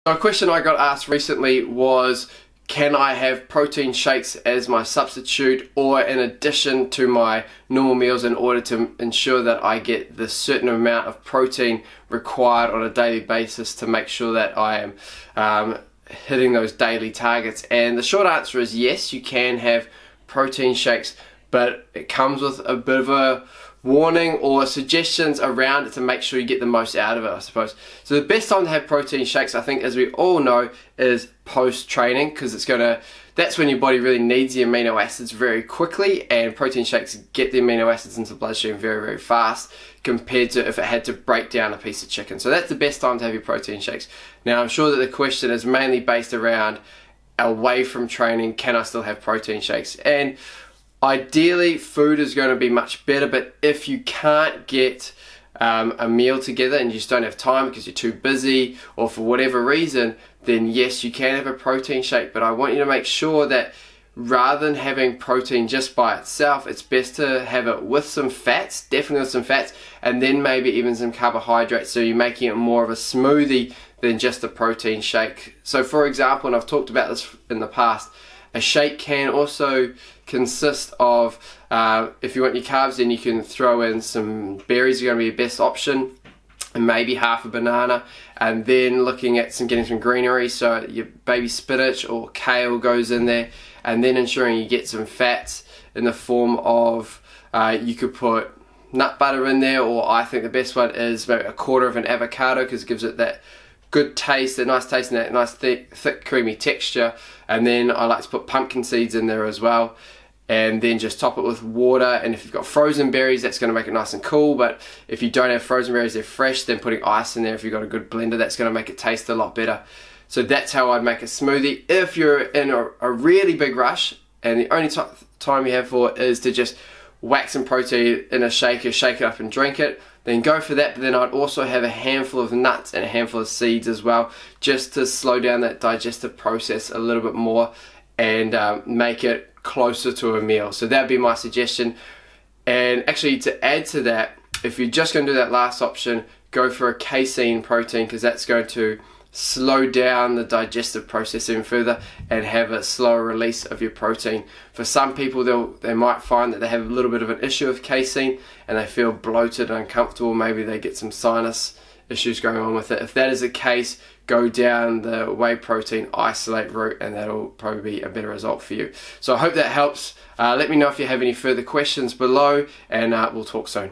A question I got asked recently was, can I have protein shakes as my substitute or in addition to my normal meals in order to ensure that I get the certain amount of protein required on a daily basis to make sure that I am hitting those daily targets? And the short answer is yes, you can have protein shakes, but it comes with a bit of a warning or suggestions around it to make sure you get the most out of it, I suppose. So the best time to have protein shakes, I think, as we all know, is post-training, because that's when your body really needs the amino acids very quickly, and protein shakes get the amino acids into the bloodstream very, very fast compared to if it had to break down a piece of chicken. So that's the best time to have your protein shakes. Now, I'm sure that the question is mainly based around away from training, can I still have protein shakes? And ideally, food is going to be much better, but if you can't get a meal together and you just don't have time because you're too busy or for whatever reason, then yes, you can have a protein shake. But I want you to make sure that rather than having protein just by itself, it's best to have it with some fats, definitely with some fats, and then maybe even some carbohydrates, so you're making it more of a smoothie than just a protein shake. So for example, and I've talked about this in the past, a shake can also consist of, if you want your carbs, then you can throw in some berries, are going to be your best option, and maybe half a banana, and then looking at getting some greenery, so your baby spinach or kale goes in there, and then ensuring you get some fats in the form of, you could put nut butter in there, or I think the best one is maybe a quarter of an avocado, because it gives it that good taste, a nice taste, and that nice thick creamy texture. And then I like to put pumpkin seeds in there as well, and then just top it with water. And if you've got frozen berries, that's going to make it nice and cool, but if you don't have frozen berries, they're fresh, then putting ice in there, if you've got a good blender, that's going to make it taste a lot better. So that's how I'd make a smoothie. If you're in a really big rush and the only time you have for it is to just whack some protein in a shaker, shake it up and drink it, then go for that. But then I'd also have a handful of nuts and a handful of seeds as well, just to slow down that digestive process a little bit more and make it closer to a meal. So that'd be my suggestion. And actually, to add to that, if you're just going to do that last option, go for a casein protein, because that's going to slow down the digestive process even further and have a slower release of your protein. For some people, they might find that they have a little bit of an issue with casein and they feel bloated and uncomfortable. Maybe they get some sinus issues going on with it. If that is the case, go down the whey protein isolate route, and that'll probably be a better result for you. So I hope that helps. Let me know if you have any further questions below, and we'll talk soon.